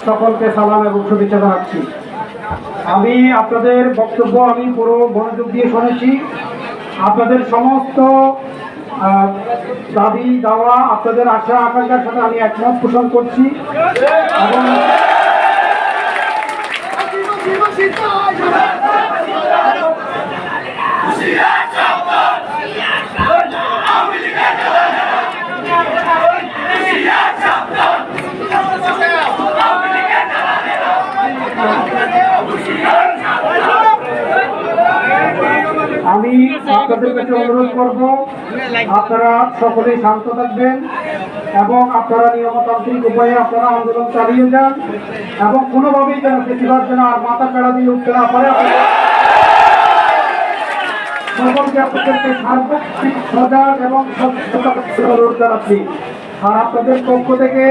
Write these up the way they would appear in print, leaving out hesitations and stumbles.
সকলকে সালাম এবং শুভেচ্ছা জানাচ্ছি। আমি আপনাদের বক্তব্য আমি পুরো মনোযোগ দিয়ে শুনেছি। আপনাদের সমস্ত দাবি দাওয়া, আপনাদের আশা আকাঙ্ক্ষার সাথে আমি একমত পোষণ করছি এবং আমি আপনাদের কাছে অনুরোধ করব, আপনারা সকলেই শান্ত থাকবেন এবং আপনারা নিয়মতান্ত্রিক উপায়ে আপনারা আন্দোলন চালিয়ে যান এবং কোনোভাবেই যেন বেশিরভাগ যেন আর মাথা পেড়া দিয়ে উঠতে না পারে। সকলকে আপনাদেরকে সার্বত্রিক সজাগ এবং অনুরোধ জানাচ্ছি। আর আপনাদের পক্ষ থেকে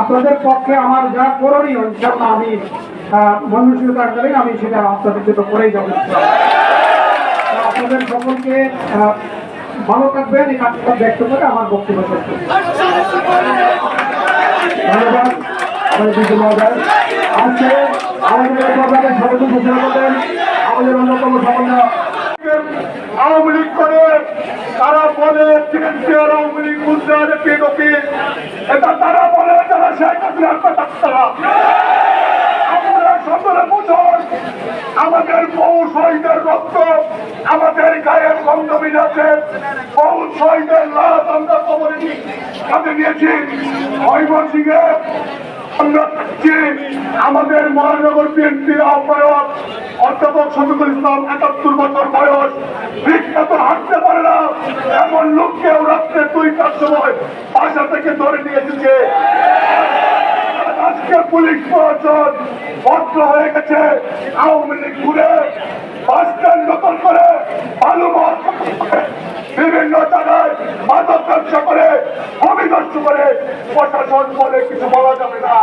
আপনাদের পক্ষে আমার যা করণীয় ইনশাআল্লাহ আমি মনুষ্যতা আকারে আমি সেটা আপনাদের জন্য করেই যাব। আপনাদের সকলকে ভালো থাকবেন, এই কাজটা ব্যক্ত করে আমার বক্তব্য শেষ করছি। ধন্যবাদ। আজকে আমাদের স্বাগত ঘোষণা করবেন আমাদের অন্যতম সমন্বয় আওয়ামী লীগ করে তারা বলে আওয়ামী লীগ এটা তারা বলে তারা শেখ হাসিনার তারা আমাদের বহু শহীদের রক্ত আমাদের গায়ের গন্ধ মিলেছে, বহু শহীদের লাশ আমরা কবরে কাঁধে নিয়েছি। ময়মনসিংহে আমরা আমাদের মহানগর বিএনপির আহ্বায়ক অধ্যাপক শফিকুল ইসলাম ৭১ বছর বয়স, বিখ্যাত হাঁটতে পারে না এমন লোককেও রাত্রে ২টার সময় বাসা থেকে ধরে নিয়ে এসেছে। আজকে পুলিশ প্রশাসন ভদ্র হয়ে গেছে। আওয়ামী লীগ ঘুরে বাস স্ট্যান্ড দখল করে বালু বিভিন্ন জায়গায় মাদক ব্যবসা করে অভিনষ্ট করে প্রশাসন বলে কিছু বলা যাবে না।